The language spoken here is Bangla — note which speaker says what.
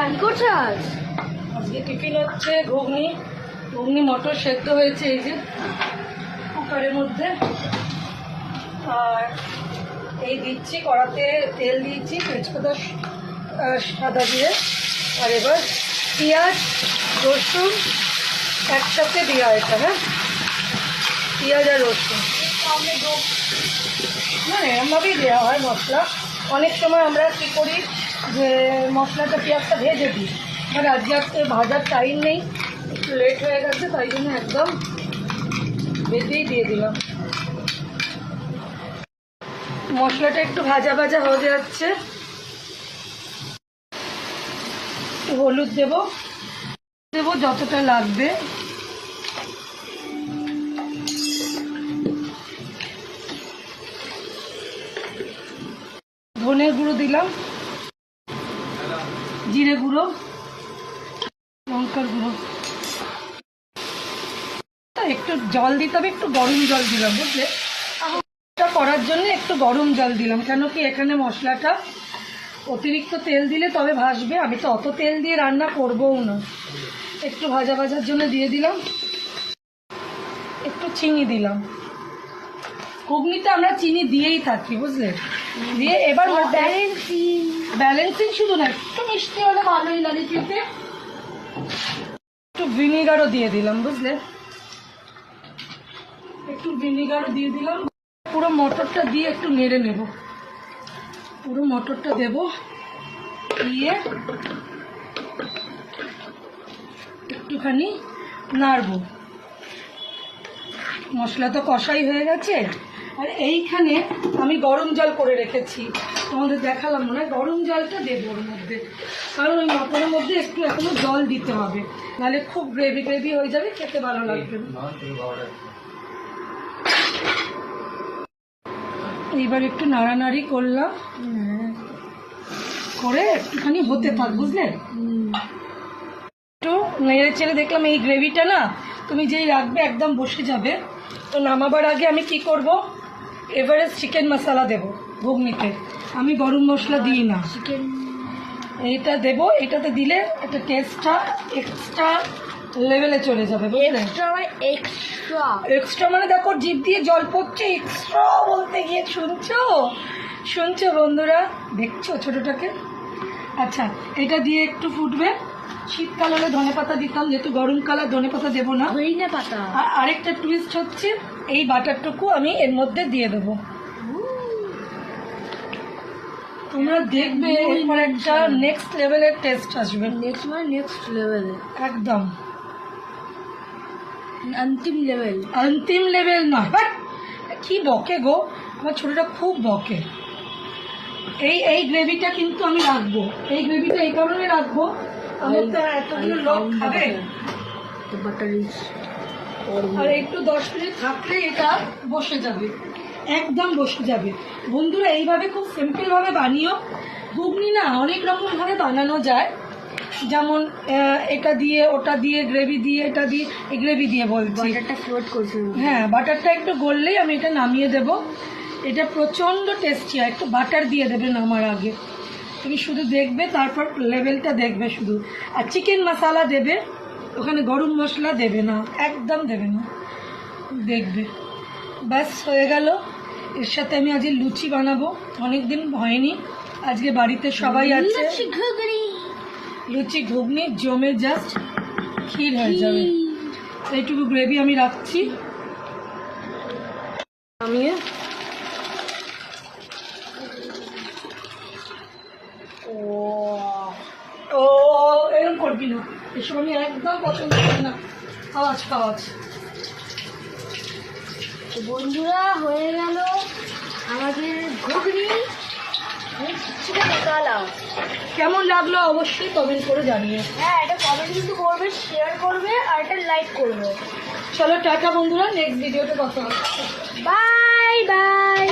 Speaker 1: কি করছো
Speaker 2: আজকে টিফিন হচ্ছে ঘুগনি ঘুগনি মটর সেদ্ধ হয়েছে এই যে কুকারের মধ্যে। আর এই দিচ্ছি কড়াতে তেল দিয়েছি তেজপাতা সাদা দিয়ে। আর এবার পেঁয়াজ রসুন একসাথে দেওয়া এটা। হ্যাঁ, পেঁয়াজ আর রসুন না এরমভাবেই দেওয়া হয় মশলা। অনেক সময় আমরা কী করি যে মশলাটা পেঁয়াজটা ভেজে দিই, আর আজকে ভাজার টাইম নেই, একটু লেট হয়ে গেছে, তাই জন্য একদম ভেজেই দিয়ে দিলাম। মশলাটা একটু ভাজা ভাজা হয়ে যাচ্ছে। হলুদ দেবো যতটা লাগবে। ধনে গুঁড়ো দিলাম, জিরে গুঁড়ো, লঙ্কার গুঁড়ো। একটু জল দিতে হবে, একটু গরম জল দিলাম বুঝলে। এটা করার জন্য একটু গরম জল দিলাম, কেন কি এখানে মশলাটা অতিরিক্ত তেল দিলে তবে ভাসবে। আমি তো অত তেল দিয়ে রান্না করবও না, একটু ভাজা ভাজার জন্য দিয়ে দিলাম। একটু চিনি দিলাম, ঘুগনিতে আমরা চিনি দিয়েই থাকি বুঝলে। দিয়ে এবার ব্যালেন্সিং শুধু না, একটু মিষ্টি হলে ভালোই লাগে খেতে। একটু ভিনিগারও দিয়ে দিলাম বুঝলে, একটু ভিনিগারও দিয়ে দিলাম। পুরো মটরটা দিয়ে একটু নেড়ে নেব, পুরো মটরটা দেব, দিয়ে একটুখানি নাড়বো। মশলা তো কষাই হয়ে গেছে। আর এইখানে আমি গরম জল করে রেখেছি, তোমাদের দেখালাম মনে হয়। গরম জলটা দেবো ওর মধ্যে, কারণ ওই মটরের মধ্যে একটু এখনো জল দিতে হবে, নাহলে খুব গ্রেভি গ্রেভি হয়ে যাবে, খেতে ভালো লাগবে না। এইবার একটু নাড়ানাড়ি করলাম, করে একটুখানি হতে থাক বুঝলে। একটু নেড়ে চেড়ে দেখলাম এই গ্রেভিটা না তুমি যেই রাখবে একদম বসে যাবে। তো নামাবার আগে আমি কি করব, এভারেস্ট চিকেন মশলা দেব ঘুগনিতে। আমি গরম মশলা দিই না, চিকেন এইটা দেব। এটাতে দিলে একটা টেস্টটা এক্সট্রা লেভেলে চলে যাবে বুঝলে। এক্সট্রা মানে দেখো জিভ দিয়ে জল পড়ছে, এক্সট্রা বলতে গিয়ে শুনছো বন্ধুরা, দেখছো ছোটটাকে। আচ্ছা, এটা দিয়ে একটু ফুটবে। শীতকাল হলে ধনে পাতা দিতাম, যেহেতু গরমকাল আর ধনে পাতা দেবো না।
Speaker 1: ধনে পাতা।
Speaker 2: আর আরেকটা টুইস্ট হচ্ছে এই বাটারটুকু আমি এর মধ্যে দিয়ে দেবো। তোমরা দেখবে এরপর একটা নেক্সট লেভেলের টেস্ট আসবে।
Speaker 1: নেক্সট লেভেল
Speaker 2: একদম
Speaker 1: अंतिम लेवल
Speaker 2: নয়। কি বকে গো আমার ছোটটা, খুব বকে। এই গ্রেভিটা কিন্তু আমি রাখবো, এই গ্রেভিটা এই কারণে রাখবো, আমার তো এতগুলো লোক খাবে। আর একটু 10 মিনিট থাকলে এটা বসে যাবে, একদম বসে যাবে। বন্ধুরা এইভাবে খুব সিম্পল ভাবে বানিও। ঘুগনি না অনেক রকম ভাবে বানানো যায়, যেমন এটা দিয়ে ওটা দিয়ে গ্রেভি দিয়ে এটা দিয়ে, এই গ্রেভি দিয়ে বলছি। হ্যাঁ, বাটারটা একটু গললেই আমি এটা নামিয়ে দেব। এটা প্রচণ্ড টেস্টি হয়, একটু বাটার দিয়ে দেবে নামার আগে। তুমি শুধু দেখবে, তারপর লেভেলটা দেখবে শুধু। আর চিকেন মশলা দেবে, ওখানে গরম মশলা দেবে না, একদম দেবে না, দেখবে। ব্যাস হয়ে গেল। এর সাথে আমি আজকে লুচি বানাবো, অনেকদিন হয়নি, আজকে বাড়িতে সবাই আছে। লুচি ঘুগনি জমে জাস্ট ক্ষীর হয়ে যাবে। এইটুকু গ্রেভি আমি রাখছি, আমি ও এরকম করবি না, এসব আমি একদম পছন্দ করি না। আওয়াজ
Speaker 1: বন্ধুরা হয়ে গেল আমাদের ঘুগনি চিকেন মশলা।
Speaker 2: কেমন লাগলো অবশ্যই কমেন্ট করে জানিয়ে।
Speaker 1: হ্যাঁ, এটা কমেন্ট কিন্তু করবে, শেয়ার করবে, আর এটা লাইক করবে।
Speaker 2: চলো টাটা বন্ধুরা, নেক্সট ভিডিওতে কথা হবে।
Speaker 1: Bye bye.